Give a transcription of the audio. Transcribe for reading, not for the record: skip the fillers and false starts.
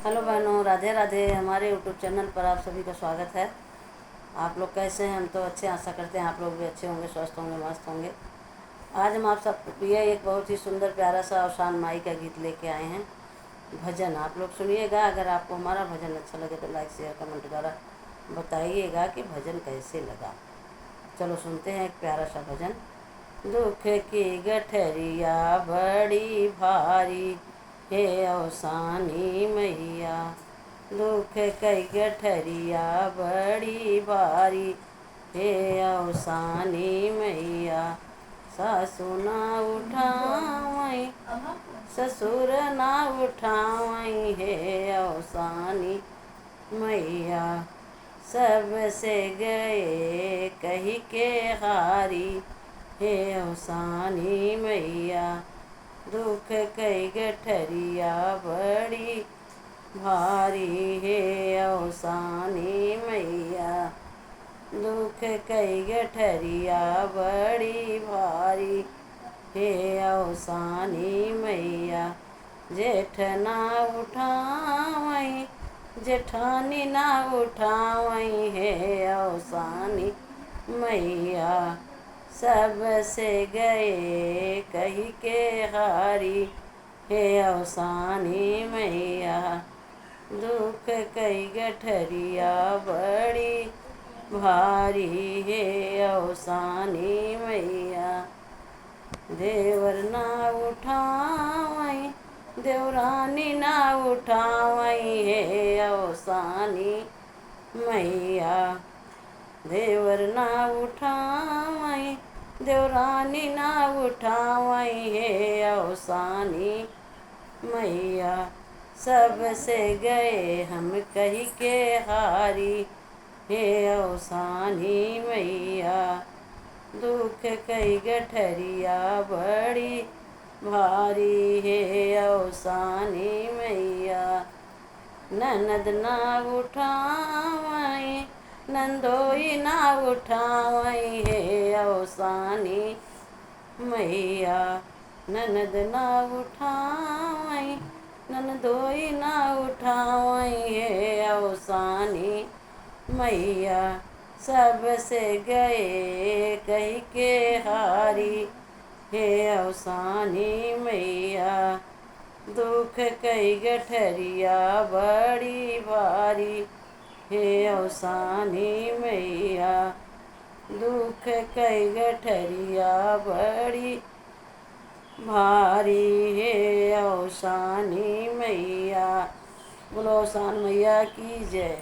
Hello बहनों, राधे राधे। हमारे YouTube channel पर आप सभी का स्वागत है। आप लोग कैसे हैं? हम तो अच्छे, आशा करते हैं आप लोग भी अच्छे होंगे, स्वस्थ होंगे, मस्त होंगे। आज हम आप सब लिए एक बहुत ही सुंदर प्यारा सा और शान माई का गीत लेके आए हैं, भजन। आप लोग सुनिएगा। अगर आपको हमारा भजन अच्छा लगे तो लाइक शेयर कमेंट द्वारा बताइएगा कि भजन कैसे लगा। चलो सुनते हैं एक प्यारा सा भजन। दुख की गठरिया बड़ी भारी, हे अवसानी मैया। दुख कई गठरिया बड़ी भारी, हे अवसानी मैया। सासु ना उठावई, ससुर ना उठावई, हे अवसानी मैया। सबसे गए कही के हारी, हे अवसानी मैया। दुख कई गठरिया बड़ी भारी, हे अवसानी मैया। दुख कई गठरिया बड़ी भारी, हे अवसानी मैया। जेठ ना उठावई, जेठानी ना उठावई, हे अवसानी मैया। सबसे गए कही के हारी, हे अवसानी मैया। दुख कई गठरिया बड़ी भारी, हे अवसानी मैया। देवर ना उठावई, देवरानी ना उठावई, हे अवसानी मैया। देवर ना उठावई, देवरानी ना उठावई, हे अवसानी मैया। सबसे गए हम कही के हारी, हे अवसानी मैया। दुख कई गठरिया बड़ी भारी, हे अवसानी मैया। ननद ना उठावई, नंदोई ना उठावई, हे अवसानी मैया। ननद ना उठावई, ननदोई ना उठावई, हे अवसानी मैया। सबसे गए कही के हारी, हे अवसानी मैया। दुख कई गठरिया बड़ी भारी, हे अवसानी मैया। दुख कई गठरिया बड़ी भारी, हे अवसानी मैया। बोलो अवसान मैया की जय।